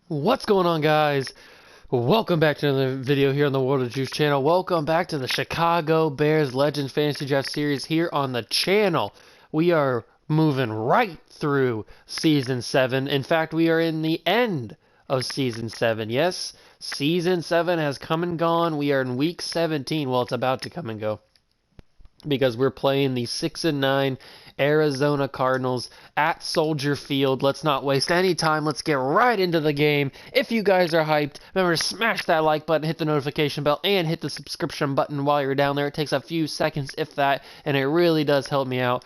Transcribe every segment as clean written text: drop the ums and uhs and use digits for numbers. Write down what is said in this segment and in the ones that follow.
What's going on, guys? Welcome back to another video here on the World of Juice channel. Welcome back to the Chicago Bears Legends Fantasy Draft Series here on the channel. We are moving right through Season 7. In fact, we are in the end of Season 7. Yes, Season 7 has come and gone. We are in Week 17. Well, it's about to come and go, because we're playing the 6-9 Arizona Cardinals at Soldier Field. Let's not waste any time. Let's get right into the game. If you guys are hyped, remember to smash that like button, hit the notification bell, and hit the subscription button while you're down there. It takes a few seconds, if that, and it really does help me out.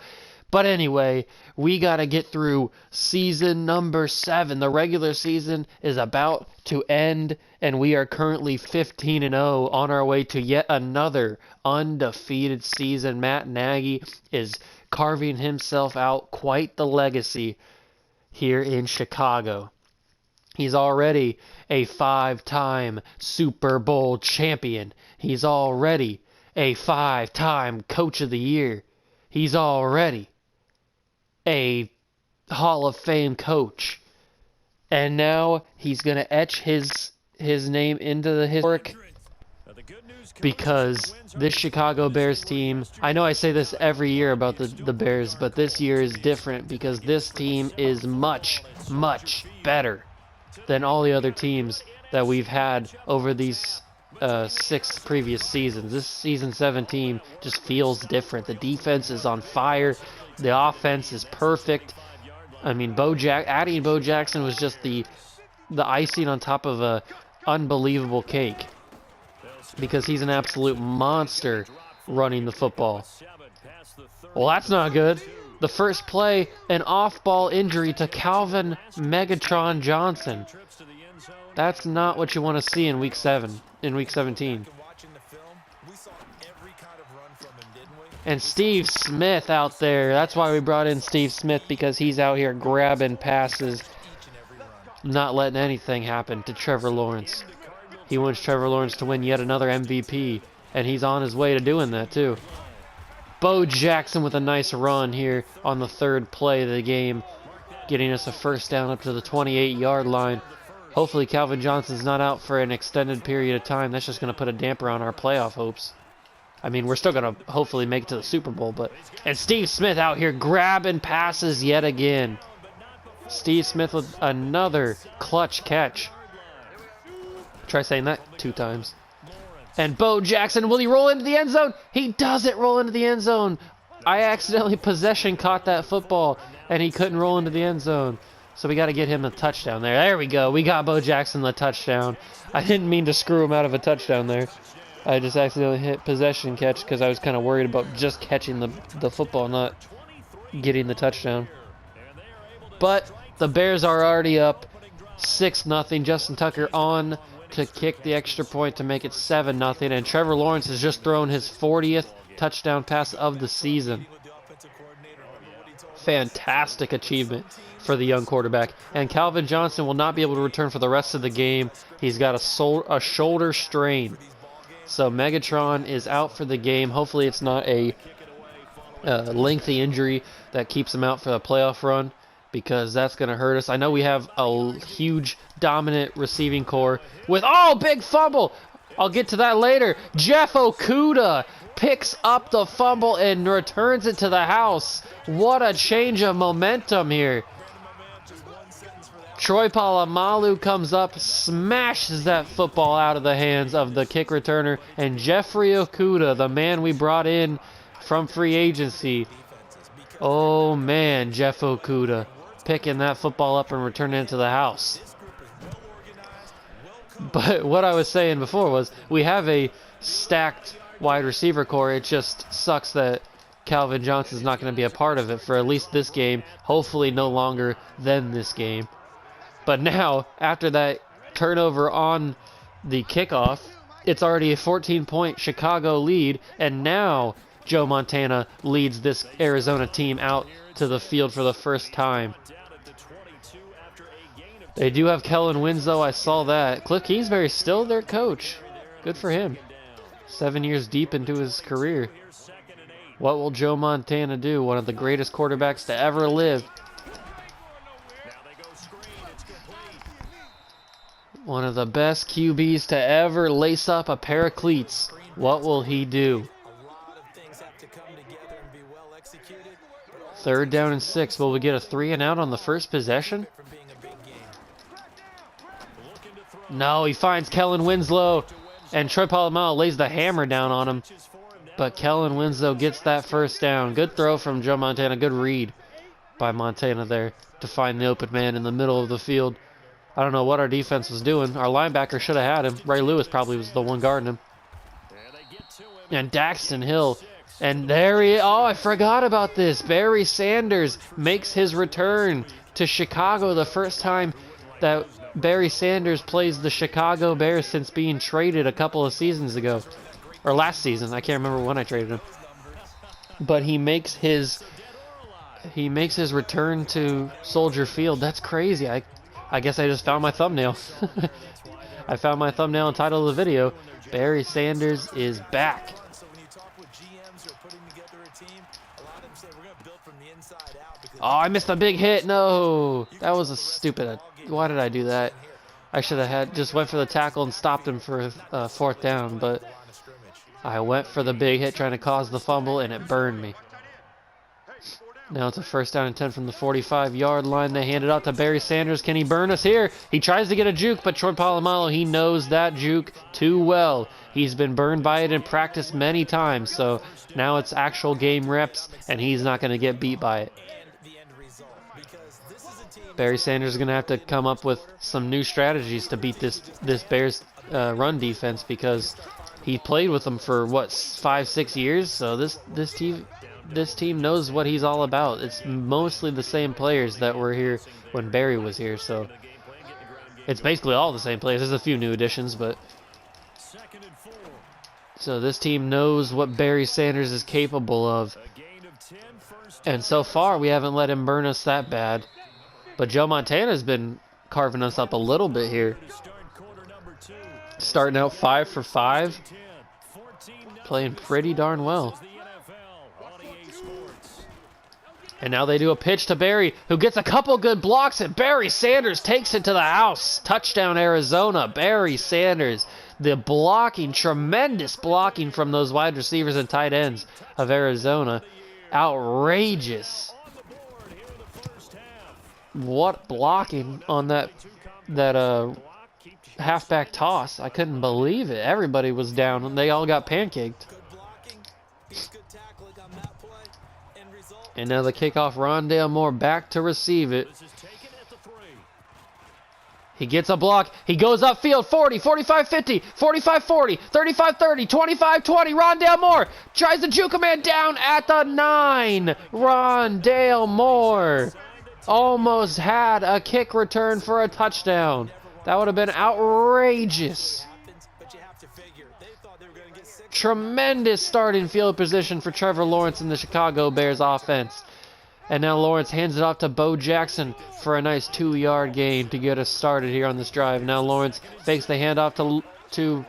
But anyway, we got to get through season number 7. The regular season is about to end, and we are currently 15-0 on our way to yet another undefeated season. Matt Nagy is carving himself out quite the legacy here in Chicago. He's already a 5-time Super Bowl champion. He's already a 5-time Coach of the Year. He's already a Hall of Fame coach. And now he's going to etch his name into the historic, because this Chicago Bears team, I know I say this every year about the Bears, but this year is different because this team is much, much better than all the other teams that we've had over these 6 previous seasons. This season 7 team just feels different. The defense is on fire. The offense is perfect. I mean, adding Bo Jackson was just the icing on top of a unbelievable cake, because he's an absolute monster running the football. Well, that's not good. The first play, an off-ball injury to Calvin Megatron Johnson. That's not what you want to see in Week 17. And Steve Smith out there. That's why we brought in Steve Smith, because he's out here grabbing passes, not letting anything happen to Trevor Lawrence. He wants Trevor Lawrence to win yet another MVP, and he's on his way to doing that too. Bo Jackson with a nice run here on the third play of the game, getting us a first down up to the 28-yard line. Hopefully Calvin Johnson's not out for an extended period of time. That's just going to put a damper on our playoff hopes. I mean, we're still going to hopefully make it to the Super Bowl, but... And Steve Smith out here grabbing passes yet again. Steve Smith with another clutch catch. Try saying that 2 times. And Bo Jackson, will he roll into the end zone? He doesn't roll into the end zone. I accidentally possession caught that football, and he couldn't roll into the end zone. So we got to get him a touchdown there. There we go. We got Bo Jackson the touchdown. I didn't mean to screw him out of a touchdown there. I just accidentally hit possession catch because I was kind of worried about just catching the football, not getting the touchdown. But the Bears are already up 6-0. Justin Tucker on to kick the extra point to make it 7-0. And Trevor Lawrence has just thrown his 40th touchdown pass of the season. Fantastic achievement for the young quarterback. And Calvin Johnson will not be able to return for the rest of the game. He's got a shoulder strain. So Megatron is out for the game. Hopefully it's not a lengthy injury that keeps him out for the playoff run, because that's going to hurt us. I know we have a huge, dominant receiving core with... Oh, big fumble! I'll get to that later. Jeff Okudah picks up the fumble and returns it to the house. What a change of momentum here. Troy Polamalu comes up, smashes that football out of the hands of the kick returner, and Jeffrey Okudah, the man we brought in from free agency. Oh man, Jeff Okudah picking that football up and returning it to the house. But what I was saying before was, we have a stacked wide receiver core. It just sucks that Calvin Johnson's not going to be a part of it for at least this game. Hopefully no longer than this game. But now, after that turnover on the kickoff, it's already a 14-point Chicago lead, and now Joe Montana leads this Arizona team out to the field for the first time. They do have Kellen Winslow, I saw that. Cliff Kingsbury's still their coach. Good for him. 7 years deep into his career. What will Joe Montana do? One of the greatest quarterbacks to ever live. One of the best QBs to ever lace up a pair of cleats. What will he do? 3rd down and 6. Will we get a 3 and out on the first possession? No, he finds Kellen Winslow, and Troy Polamalu lays the hammer down on him. But Kellen Winslow gets that first down. Good throw from Joe Montana. Good read by Montana there to find the open man in the middle of the field. I don't know what our defense was doing. Our linebacker should have had him. Ray Lewis probably was the one guarding him. And Daxton Hill. And there he... Oh, I forgot about this. Barry Sanders makes his return to Chicago. The first time that Barry Sanders plays the Chicago Bears since being traded a couple of seasons ago. Or last season. I can't remember when I traded him. But he makes his return to Soldier Field. That's crazy. I guess I just found my thumbnail. I found my thumbnail and title of the video. Barry Sanders is back. Oh, I missed a big hit. No, that was a stupid. Why did I do that? I should have just went for the tackle and stopped him for 4th down, but I went for the big hit trying to cause the fumble, and it burned me. Now it's a 1st down and 10 from the 45-yard line. They hand it out to Barry Sanders. Can he burn us here? He tries to get a juke, but Troy Polamalu, he knows that juke too well. He's been burned by it in practice many times, so now it's actual game reps, and he's not going to get beat by it. Barry Sanders is going to have to come up with some new strategies to beat this Bears run defense, because he played with them for, what, 5-6 years? So this team knows what he's all about. It's mostly the same players that were here when Barry was here, so it's basically all the same players. There's a few new additions, but so this team knows what Barry Sanders is capable of, and so far we haven't let him burn us that bad. But Joe Montana's been carving us up a little bit here. Starting out 5 for 5, playing pretty darn well. And now they do a pitch to Barry, who gets a couple good blocks, and Barry Sanders takes it to the house. Touchdown, Arizona. Barry Sanders. The blocking, tremendous blocking from those wide receivers and tight ends of Arizona. Outrageous. What blocking on that halfback toss. I couldn't believe it. Everybody was down, and they all got pancaked. And now the kickoff, Rondale Moore back to receive it. He gets a block. He goes upfield, 40, 45, 50, 45, 40, 35, 30, 25, 20. Rondale Moore tries to juke a man down at the 9. Rondale Moore almost had a kick return for a touchdown. That would have been outrageous. Tremendous starting field position for Trevor Lawrence in the Chicago Bears offense. And now Lawrence hands it off to Bo Jackson for a nice 2-yard gain to get us started here on this drive. Now Lawrence fakes the handoff to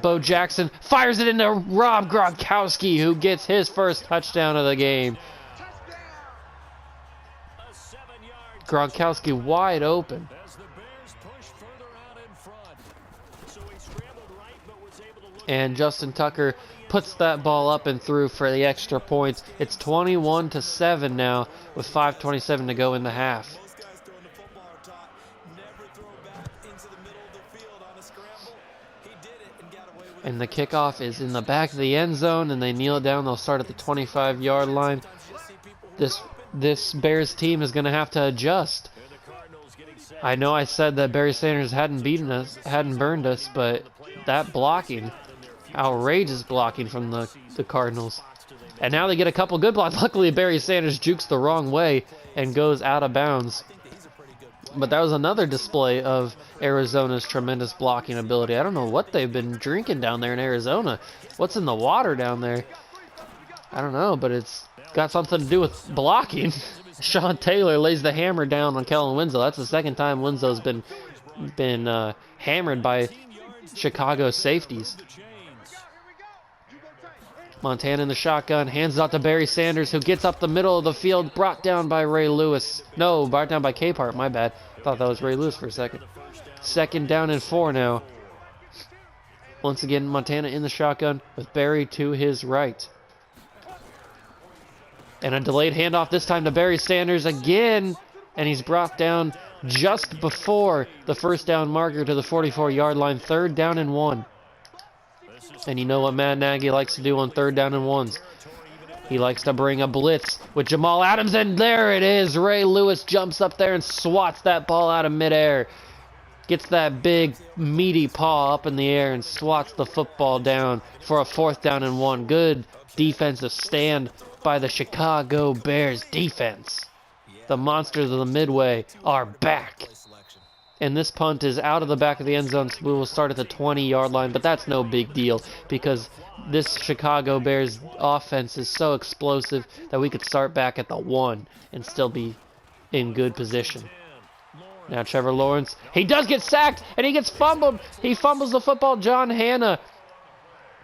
Bo Jackson, fires it into Rob Gronkowski, who gets his first touchdown of the game. Gronkowski wide open. And Justin Tucker puts that ball up and through for the extra points. It's 21-7 now with 5:27 to go in the half. And the kickoff is in the back of the end zone, and they kneel it down. They'll start at the 25-yard line. This Bears team is going to have to adjust. I know I said that Barry Sanders hadn't burned us, but that blocking, outrageous blocking from the Cardinals. And now they get a couple good blocks. Luckily, Barry Sanders jukes the wrong way and goes out of bounds. But that was another display of Arizona's tremendous blocking ability. I don't know what they've been drinking down there in Arizona. What's in the water down there? I don't know, but it's got something to do with blocking. Sean Taylor lays the hammer down on Kellen Winslow. That's the second time Winslow's been hammered by Chicago safeties. Montana in the shotgun, hands it out to Barry Sanders, who gets up the middle of the field, brought down by Ray Lewis. No, brought down by Capehart, my bad. Thought that was Ray Lewis for a second. 2nd down and 4 now. Once again, Montana in the shotgun with Barry to his right. And a delayed handoff this time to Barry Sanders again. And he's brought down just before the 1st down marker to the 44-yard line. 3rd down and 1. And you know what Matt Nagy likes to do on 3rd down and 1s. He likes to bring a blitz with Jamal Adams, and there it is. Ray Lewis jumps up there and swats that ball out of midair. Gets that big, meaty paw up in the air and swats the football down for a 4th down and 1. Good defensive stand by the Chicago Bears defense. The monsters of the Midway are back. And this punt is out of the back of the end zone, so we will start at the 20-yard line, but that's no big deal because this Chicago Bears offense is so explosive that we could start back at the 1 and still be in good position. Now Trevor Lawrence, he does get sacked, and he gets fumbled. He fumbles the football. John Hanna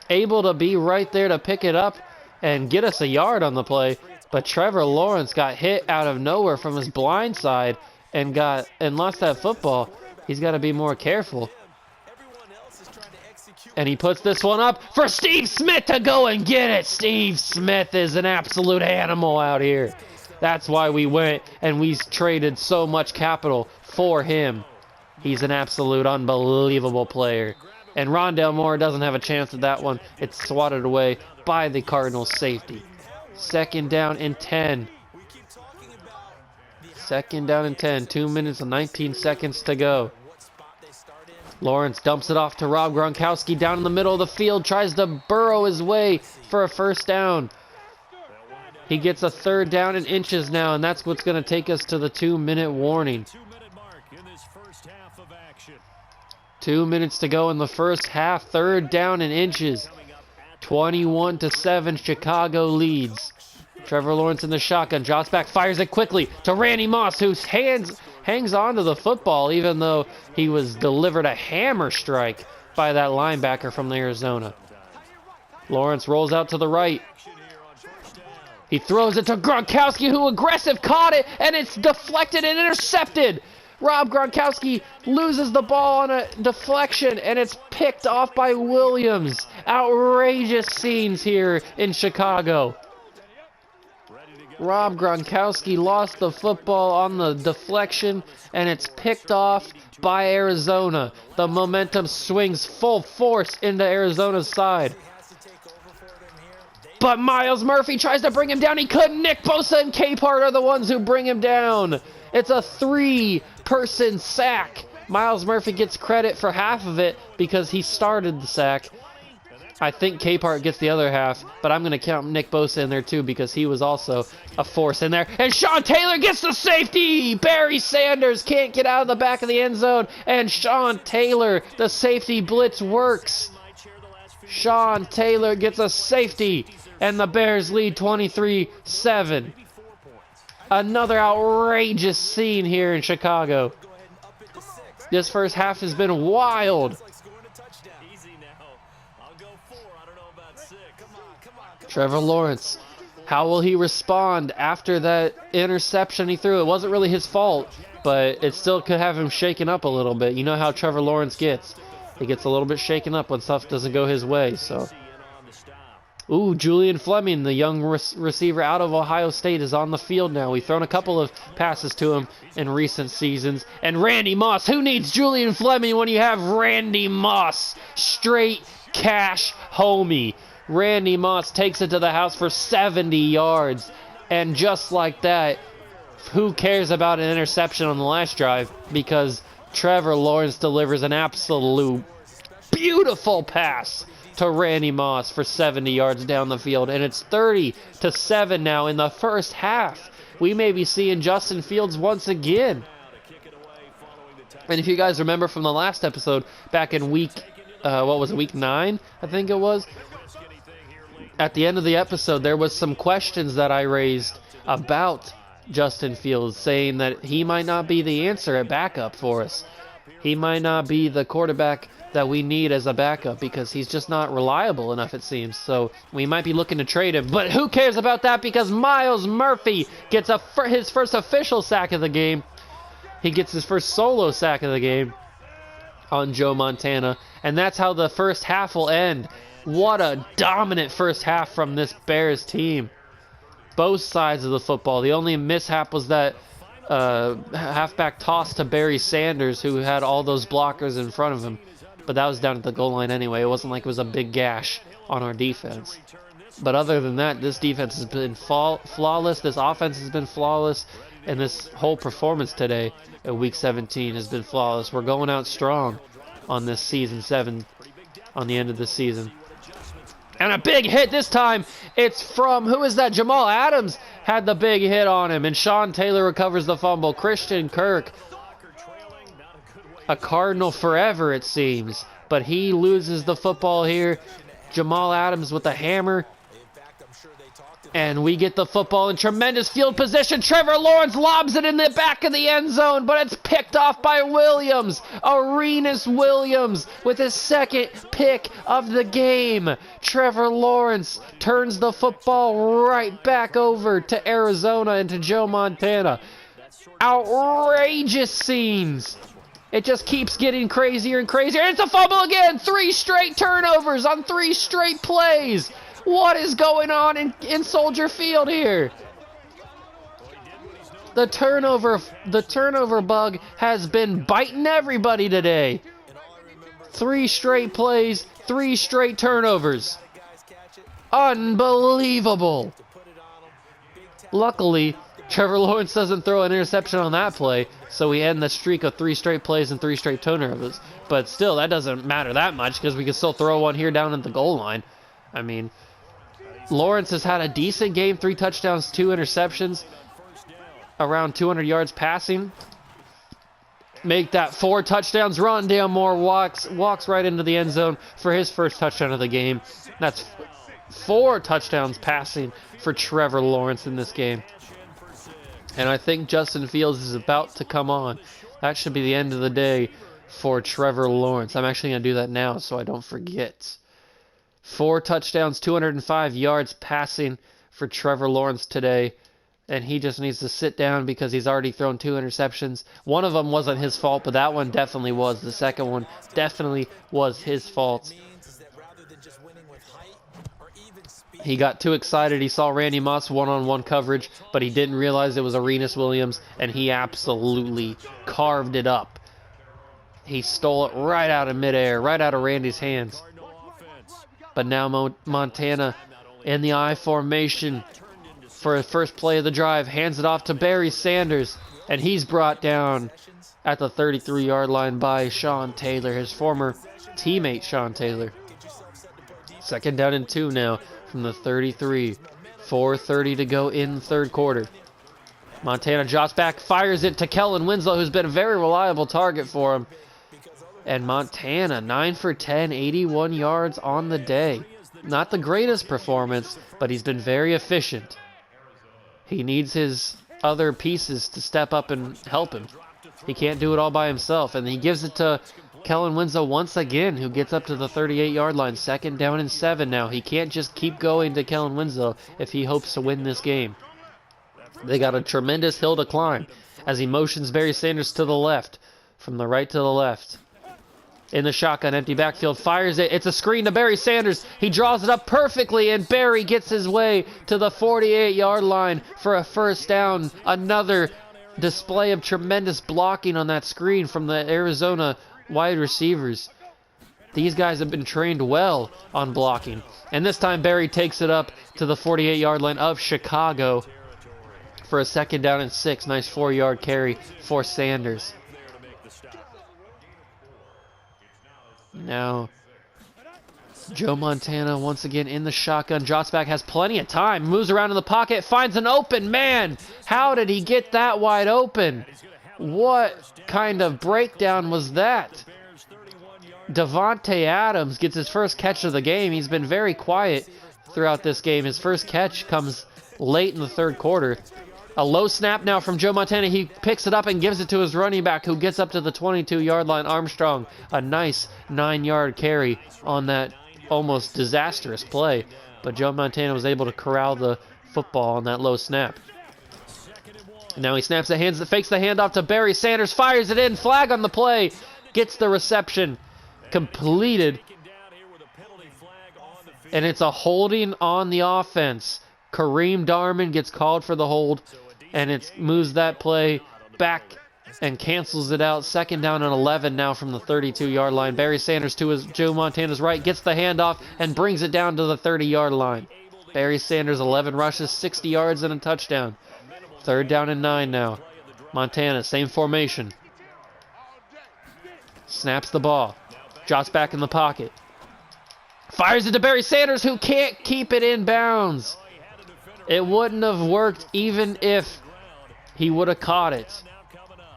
able to be right there to pick it up and get us a yard on the play, but Trevor Lawrence got hit out of nowhere from his blind side and lost that football. He's got to be more careful. And he puts this one up for Steve Smith to go and get it. Steve Smith is an absolute animal out here. That's why we went and we traded so much capital for him. He's an absolute unbelievable player. And Rondale Moore doesn't have a chance at that one. It's swatted away by the Cardinals safety. 2nd down and 10. 2nd down and 10. 2 minutes and 19 seconds to go. Lawrence dumps it off to Rob Gronkowski down in the middle of the field. Tries to burrow his way for a 1st down. He gets a 3rd down and inches now, and that's what's going to take us to the 2-minute warning. 2 minutes to go in the first half. 3rd down and inches. 21-7, Chicago leads. Trevor Lawrence in the shotgun. Drops back, fires it quickly to Randy Moss, who hangs on to the football, even though he was delivered a hammer strike by that linebacker from Arizona. Lawrence rolls out to the right. He throws it to Gronkowski, who aggressive caught it, and it's deflected and intercepted. Rob Gronkowski loses the ball on a deflection, and it's picked off by Williams. Outrageous scenes here in Chicago. Rob Gronkowski lost the football on the deflection, and it's picked off by Arizona. The momentum swings full force into Arizona's side. But Myles Murphy tries to bring him down. He couldn't. Nick Bosa and Capehart are the ones who bring him down. It's a 3-person sack. Myles Murphy gets credit for half of it because he started the sack. I think Capehart gets the other half, but I'm going to count Nick Bosa in there too because he was also a force in there. And Sean Taylor gets the safety! Barry Sanders can't get out of the back of the end zone, and Sean Taylor, the safety blitz works. Sean Taylor gets a safety, and the Bears lead 23-7. Another outrageous scene here in Chicago. This first half has been wild. Trevor Lawrence, how will he respond after that interception he threw? It wasn't really his fault, but it still could have him shaken up a little bit. You know how Trevor Lawrence gets. He gets a little bit shaken up when stuff doesn't go his way. So, ooh, Julian Fleming, the young receiver out of Ohio State, is on the field now. We've thrown a couple of passes to him in recent seasons. And Randy Moss, who needs Julian Fleming when you have Randy Moss? Straight cash homie. Randy Moss takes it to the house for 70 yards. And just like that, who cares about an interception on the last drive? Because Trevor Lawrence delivers an absolute beautiful pass to Randy Moss for 70 yards down the field. And it's 30-7 now in the first half. We may be seeing Justin Fields once again. And if you guys remember from the last episode, back in week 9, I think it was. At the end of the episode, there was some questions that I raised about Justin Fields, saying that he might not be the answer at backup for us. He might not be the quarterback that we need as a backup because he's just not reliable enough, it seems. So we might be looking to trade him. But who cares about that because Myles Murphy gets his first official sack of the game. He gets his first solo sack of the game on Joe Montana, and that's how the first half will end. What a dominant first half from this Bears team. Both sides of the football. The only mishap was that halfback toss to Barry Sanders, who had all those blockers in front of him. But that was down at the goal line anyway. It wasn't like it was a big gash on our defense. But other than that, this defense has been flawless. This offense has been flawless. And this whole performance today at Week 17 has been flawless. We're going out strong on this Season 7, on the end of the season. And a big hit this time. It's from, who is that? Jamal Adams had the big hit on him. And Sean Taylor recovers the fumble. Christian Kirk, a Cardinal forever it seems. But he loses the football here. Jamal Adams with a hammer. And we get the football in tremendous field position. Trevor Lawrence lobs it in the back of the end zone, but it's picked off by Williams. Arenas Williams with his second pick of the game. Trevor Lawrence turns the football right back over to Arizona and to Joe Montana. Outrageous scenes. It just keeps getting crazier and crazier. It's a fumble again. 3 straight turnovers on 3 straight plays. What is going on in Soldier Field here? The turnover bug has been biting everybody today. 3 straight plays, 3 straight turnovers. Unbelievable. Luckily, Trevor Lawrence doesn't throw an interception on that play, so we end the streak of 3 straight plays and 3 straight turnovers. But still, that doesn't matter that much because we can still throw one here down at the goal line. I mean, Lawrence has had a decent game, 3 touchdowns, 2 interceptions, around 200 yards passing. Make that 4 touchdowns. Rondale Moore walks right into the end zone for his first touchdown of the game. That's 4 touchdowns passing for Trevor Lawrence in this game. And I think Justin Fields is about to come on. That should be the end of the day for Trevor Lawrence. I'm actually going to do that now so I don't forget. 4 touchdowns, 205 yards passing for Trevor Lawrence today. And he just needs to sit down because he's already thrown 2 interceptions. One of them wasn't his fault, but that one definitely was. The second one definitely was his fault. He got too excited. He saw Randy Moss one-on-one coverage, but he didn't realize it was Arenas Williams, and he absolutely carved it up. He stole it right out of midair, right out of Randy's hands. But now Montana in the I formation for the first play of the drive, hands it off to Barry Sanders, and he's brought down at the 33-yard line by Sean Taylor, his former teammate Sean Taylor. 2nd down and 2 now from the 33. 4:30 to go in the 3rd quarter. Montana jots back, fires it to Kellen Winslow, who's been a very reliable target for him. And Montana, 9 for 10, 81 yards on the day. Not the greatest performance, but he's been very efficient. He needs his other pieces to step up and help him. He can't do it all by himself. And he gives it to Kellen Winslow once again, who gets up to the 38-yard line. 2nd down and 7 now. He can't just keep going to Kellen Winslow if he hopes to win this game. They got a tremendous hill to climb as he motions Barry Sanders to the left, from the right to the left. In the shotgun, empty backfield, fires it. It's a screen to Barry Sanders. He draws it up perfectly, and Barry gets his way to the 48-yard line for a 1st down. Another display of tremendous blocking on that screen from the Arizona wide receivers. These guys have been trained well on blocking. And this time, Barry takes it up to the 48-yard line of Chicago for a 2nd down and 6. Nice 4-yard carry for Sanders. Now, Joe Montana once again in the shotgun. Jots back, has plenty of time. Moves around in the pocket, finds an open man. How did he get that wide open? What kind of breakdown was that? Davante Adams gets his first catch of the game. He's been very quiet throughout this game. His first catch comes late in the 3rd quarter. A low snap now from Joe Montana. He picks it up and gives it to his running back, who gets up to the 22-yard line, Armstrong. A nice 9-yard carry on that almost disastrous play. But Joe Montana was able to corral the football on that low snap. Now he snaps the hands, fakes the handoff to Barry Sanders, fires it in, flag on the play, gets the reception completed, and it's a holding on the offense. Kareem Darman gets called for the hold, and it moves that play back and cancels it out. 2nd down and 11 now from the 32-yard line. Barry Sanders to his Joe Montana's right, gets the handoff and brings it down to the 30-yard line. Barry Sanders 11 rushes, 60 yards and a touchdown. 3rd down and 9 now. Montana, same formation. Snaps the ball. Jots back in the pocket. Fires it to Barry Sanders, who can't keep it in bounds. It wouldn't have worked even if he would have caught it,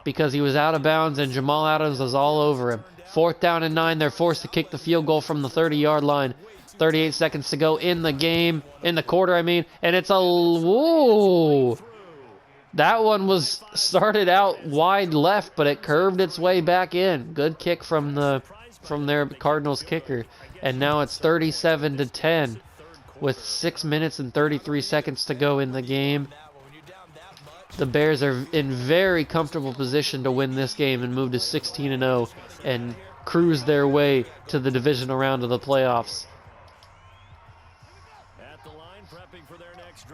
because he was out of bounds and Jamal Adams was all over him. 4th down and 9. They're forced to kick the field goal from the 30-yard line. 38 seconds to go in the game, in the quarter, I mean. And it's a... Whoa! That one was started out wide left, but it curved its way back in. Good kick from their Cardinals kicker. And now it's 37-10 with 6 minutes and 33 seconds to go in the game. The Bears are in very comfortable position to win this game and move to 16-0 and cruise their way to the divisional round of the playoffs.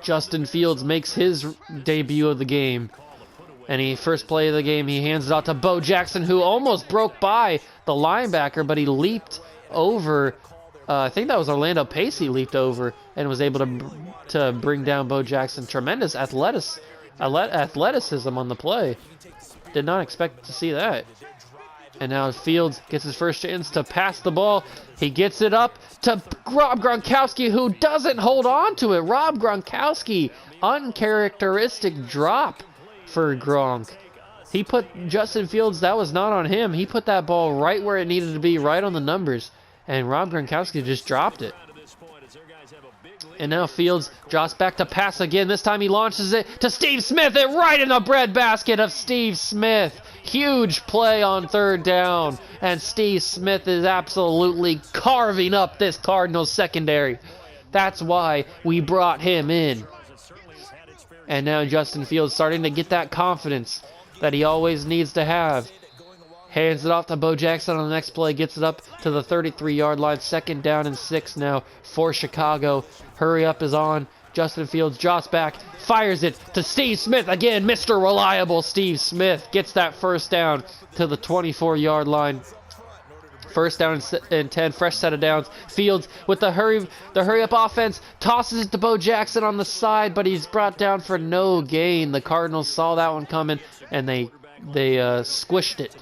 Justin Fields makes his debut of the game. And first play of the game, he hands it out to Bo Jackson, who almost broke by the linebacker, but he leaped over. I think that was Orlando Pace he leaped over and was able to bring down Bo Jackson. Tremendous athleticism on the play. Did not expect to see that. And now Fields gets his first chance to pass the ball. He gets it up to Rob Gronkowski, who doesn't hold on to it. Rob Gronkowski, uncharacteristic drop for Gronk. He put Justin Fields, that was not on him. He put that ball right where it needed to be, right on the numbers. And Rob Gronkowski just dropped it. And now Fields drops back to pass again. This time he launches it to Steve Smith. It right in the breadbasket of Steve Smith. Huge play on 3rd down. And Steve Smith is absolutely carving up this Cardinals secondary. That's why we brought him in. And now Justin Fields starting to get that confidence that he always needs to have. Hands it off to Bo Jackson on the next play. Gets it up to the 33-yard line. 2nd down and 6 now for Chicago. Hurry up is on. Justin Fields jots back. Fires it to Steve Smith. Again, Mr. Reliable Steve Smith gets that 1st down to the 24-yard line. 1st down and 10. Fresh set of downs. Fields with the hurry up offense. Tosses it to Bo Jackson on the side, but he's brought down for no gain. The Cardinals saw that one coming, and they squished it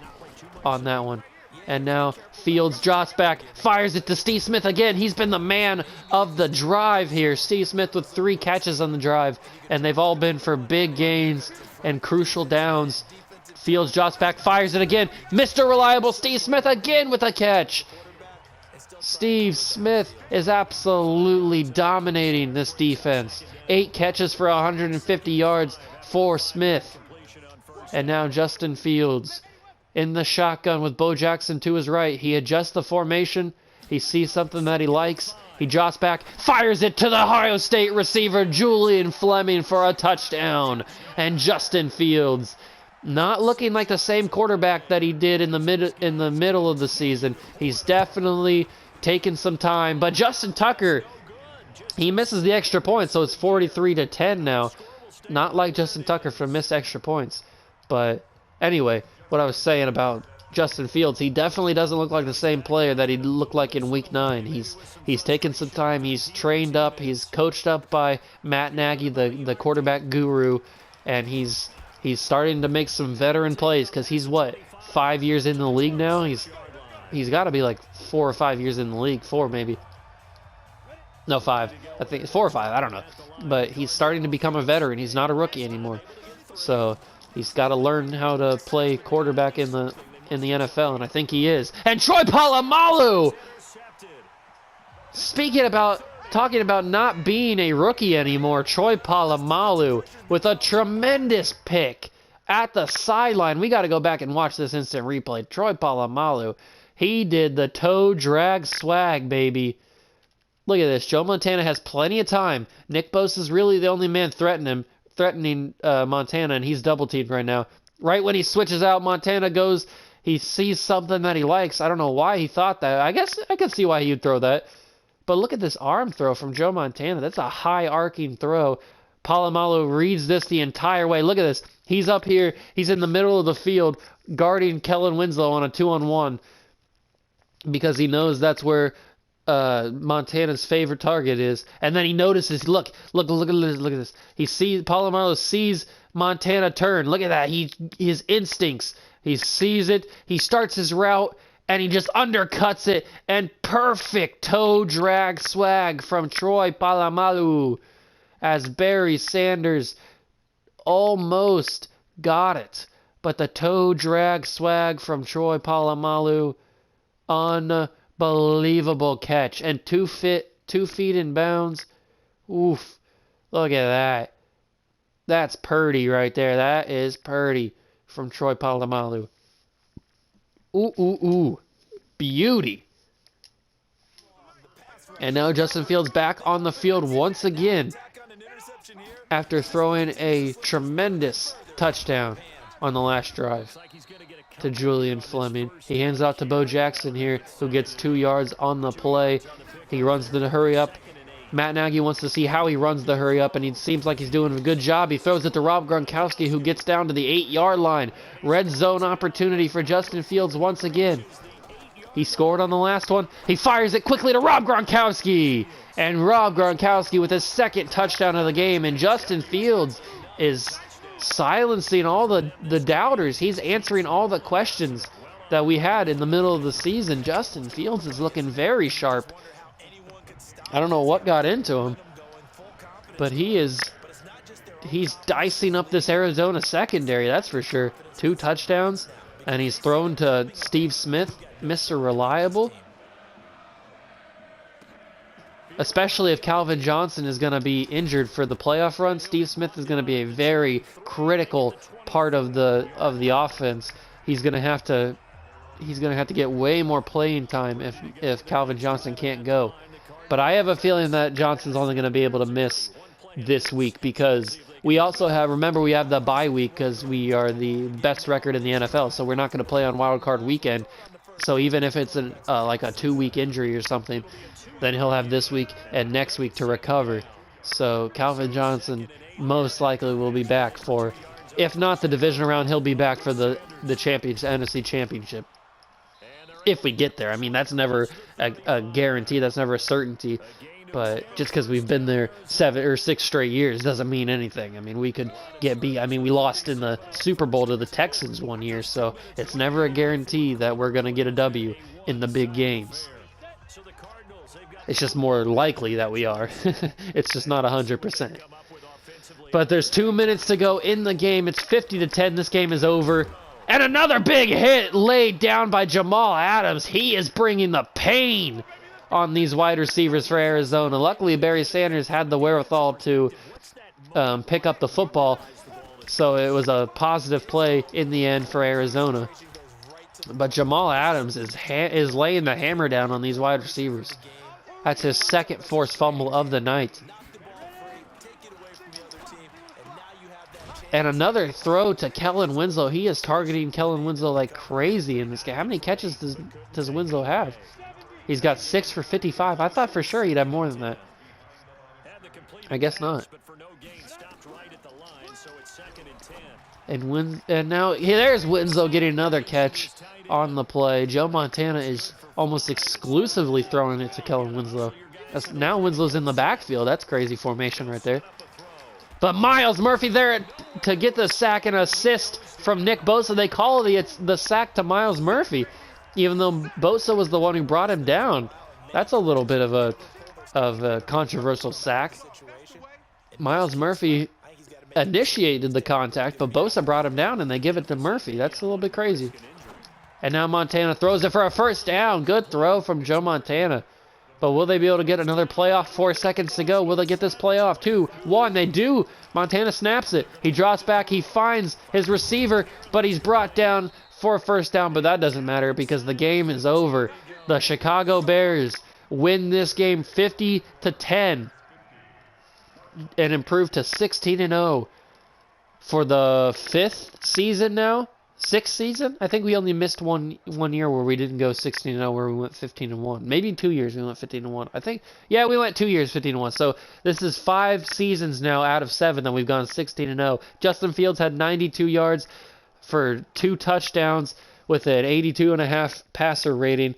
on that one. And now Fields jots back, fires it to Steve Smith again. He's been the man of the drive here. Steve Smith with 3 catches on the drive, and they've all been for big gains and crucial downs. Fields jots back, fires it again. Mr. Reliable Steve Smith again with a catch. Steve Smith is absolutely dominating this defense. 8 catches for 150 yards for Smith. And now Justin Fields in the shotgun with Bo Jackson to his right. He adjusts the formation. He sees something that he likes. He jots back, fires it to the Ohio State receiver, Julian Fleming, for a touchdown. And Justin Fields, not looking like the same quarterback that he did in the middle of the season. He's definitely taken some time. But Justin Tucker, he misses the extra point, so it's 43-10 now. Not like Justin Tucker for missed extra points. But anyway, what I was saying about Justin Fields, he definitely doesn't look like the same player that he looked like in Week 9. He's taken some time. He's trained up. He's coached up by Matt Nagy, the quarterback guru, and he's starting to make some veteran plays because he's, 5 years in the league now? He's got to be like 4 or 5 years in the league. 4 maybe. No, 5. I think 4 or 5. I don't know. But he's starting to become a veteran. He's not a rookie anymore. So he's got to learn how to play quarterback in the NFL, and I think he is. And Troy Polamalu! Talking about not being a rookie anymore, Troy Polamalu with a tremendous pick at the sideline. We got to go back and watch this instant replay. Troy Polamalu, he did the toe drag swag, baby. Look at this. Joe Montana has plenty of time. Nick Bosa's really the only man threatening threatening Montana, and he's double teamed right now. Right when he switches out, Montana goes. He sees something that he likes. I don't know why he thought that. I guess I can see why he'd throw that. But look at this arm throw from Joe Montana. That's a high arcing throw. Polamalu reads this the entire way. Look at this. He's up here. He's in the middle of the field guarding Kellen Winslow on a 2-on-1 because he knows that's where Montana's favorite target is. And then he notices, look at this. He sees, Polamalu sees Montana turn. Look at that. His instincts. He sees it. He starts his route. And he just undercuts it. And perfect toe drag swag from Troy Polamalu. As Barry Sanders almost got it. But the toe drag swag from Troy Polamalu. Unbelievable catch. And 2 feet in bounds. Oof. Look at that. That's Purdy right there. That is Purdy from Troy Polamalu. Ooh. Beauty. And now Justin Fields back on the field once again after throwing a tremendous touchdown on the last drive to Julian Fleming. He hands out to Bo Jackson here, who gets 2 yards on the play. He runs the hurry up. Matt Nagy wants to see how he runs the hurry up, and he seems like he's doing a good job. He throws it to Rob Gronkowski, who gets down to the 8-yard line. Red zone opportunity for Justin Fields once again. He scored on the last one. He fires it quickly to Rob Gronkowski. And Rob Gronkowski with his 2nd touchdown of the game. And Justin Fields is silencing all the doubters. He's answering all the questions that we had in the middle of the season. Justin Fields is looking very sharp. I don't know what got into him, but he's dicing up this Arizona secondary, that's for sure. 2 touchdowns, and he's thrown to Steve Smith, Mr. Reliable. Especially if Calvin Johnson is going to be injured for the playoff run, Steve Smith is going to be a very critical part of the offense. He's going to have to get way more playing time if Calvin Johnson can't go. But I have a feeling that Johnson's only going to be able to miss this week because we also have, remember, we have the bye week because we are the best record in the NFL, so we're not going to play on Wild Card Weekend. So even if it's like a 2-week injury or something, then he'll have this week and next week to recover. So Calvin Johnson most likely will be back for, if not the division round, he'll be back for the NFC Championship. If we get there. I mean, that's never a guarantee. That's never a certainty. But just because we've been there 7 or 6 straight years doesn't mean anything. I mean, we could get beat. I mean, we lost in the Super Bowl to the Texans one year, so it's never a guarantee that we're going to get a W in the big games. It's just more likely that we are. It's just not 100%. But there's 2 minutes to go in the game. It's 50-10. This game is over. And another big hit laid down by Jamal Adams. He is bringing the pain on these wide receivers for Arizona. Luckily, Barry Sanders had the wherewithal to pick up the football, so it was a positive play in the end for Arizona. But Jamal Adams is laying the hammer down on these wide receivers. That's his 2nd forced fumble of the night. And another throw to Kellen Winslow. He is targeting Kellen Winslow like crazy in this game. How many catches does Winslow have? He's got 6 for 55. I thought for sure he'd have more than that. I guess not. And now there's Winslow getting another catch on the play. Joe Montana is almost exclusively throwing it to Kellen Winslow. Now Winslow's in the backfield. That's crazy formation right there. But Myles Murphy there to get the sack and assist from Nick Bosa. They call the sack to Myles Murphy, even though Bosa was the one who brought him down. That's a little bit of a controversial sack. Myles Murphy initiated the contact, but Bosa brought him down, and they give it to Murphy. That's a little bit crazy. And now Montana throws it for a first down. Good throw from Joe Montana. But will they be able to get another playoff? 4 seconds to go. Will they get this playoff? 2, 1. They do. Montana snaps it. He drops back. He finds his receiver, but he's brought down for a first down. But that doesn't matter because the game is over. The Chicago Bears win this game 50-10 and improve to 16-0 for the 5th season now. 6th season? I think we only missed one year where we didn't go 16-0, where we went 15-1. Maybe 2 years we went 15-1. I think, yeah, we went 2 years 15-1. So this is 5 seasons now out of 7 that we've gone 16-0. Justin Fields had 92 yards for 2 touchdowns with an 82.5 passer rating.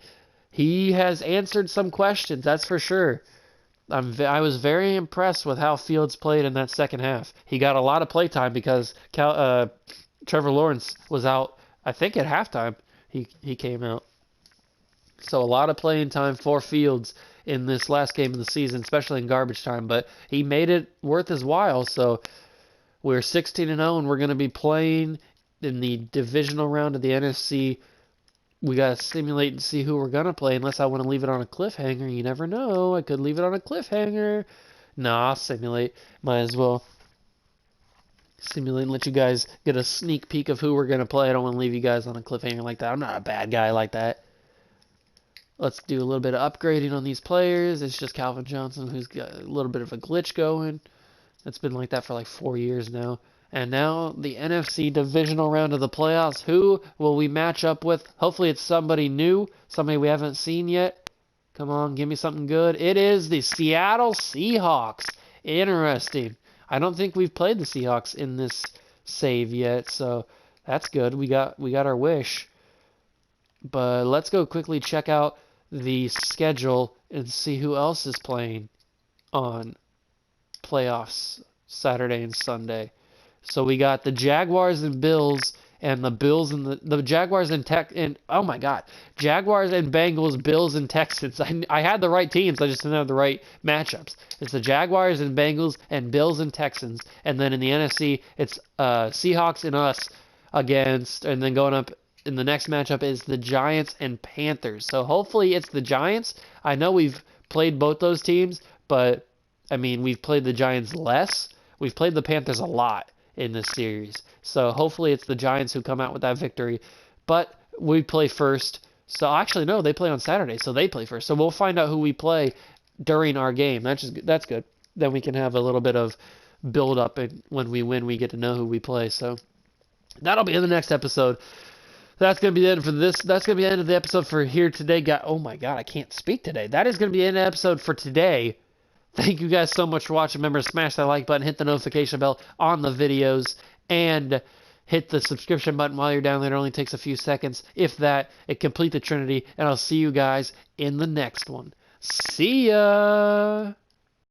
He has answered some questions, that's for sure. I was very impressed with how Fields played in that second half. He got a lot of playtime because Trevor Lawrence was out, I think, at halftime. He came out. So a lot of playing time for Fields in this last game of the season, especially in garbage time. But he made it worth his while. So we're 16-0, and we're going to be playing in the divisional round of the NFC. We got to simulate and see who we're going to play, unless I want to leave it on a cliffhanger. You never know. I could leave it on a cliffhanger. Nah, I'll simulate. Might as well simulate and let you guys get a sneak peek of who we're going to play. I don't want to leave you guys on a cliffhanger like that. I'm not a bad guy like that. Let's do a little bit of upgrading on these players. It's just Calvin Johnson who's got a little bit of a glitch going. It's been like that for like 4 years now. And now the NFC divisional round of the playoffs. Who will we match up with? Hopefully it's somebody new, somebody we haven't seen yet. Come on, give me something good. It is the Seattle Seahawks. Interesting. I don't think we've played the Seahawks in this save yet, so that's good. We got our wish. But let's go quickly check out the schedule and see who else is playing on playoffs Saturday and Sunday. So we got the Jaguars and Bills, and the Bills and the Jaguars and oh my God, Jaguars and Bengals, Bills and Texans. I had the right teams, I just didn't have the right matchups. It's the Jaguars and Bengals and Bills and Texans, and then in the NFC it's Seahawks and us against, and then going up in the next matchup is the Giants and Panthers. So hopefully it's the Giants. I know we've played both those teams, but I mean we've played the Giants less. We've played the Panthers a lot in this series. So hopefully it's the Giants who come out with that victory. But we play first. So actually, no, they play on Saturday, so they play first. So we'll find out who we play during our game. That's good. Then we can have a little bit of build up, and when we win, we get to know who we play. So that'll be in the next episode. That's going to be the end for this. That's going to be the end of the episode for here today. Oh my God, I can't speak today. That is going to be the end of the episode for today. Thank you guys so much for watching. Remember to smash that like button, hit the notification bell on the videos, and hit the subscription button while you're down there. It only takes a few seconds. If that, it complete the Trinity, and I'll see you guys in the next one. See ya!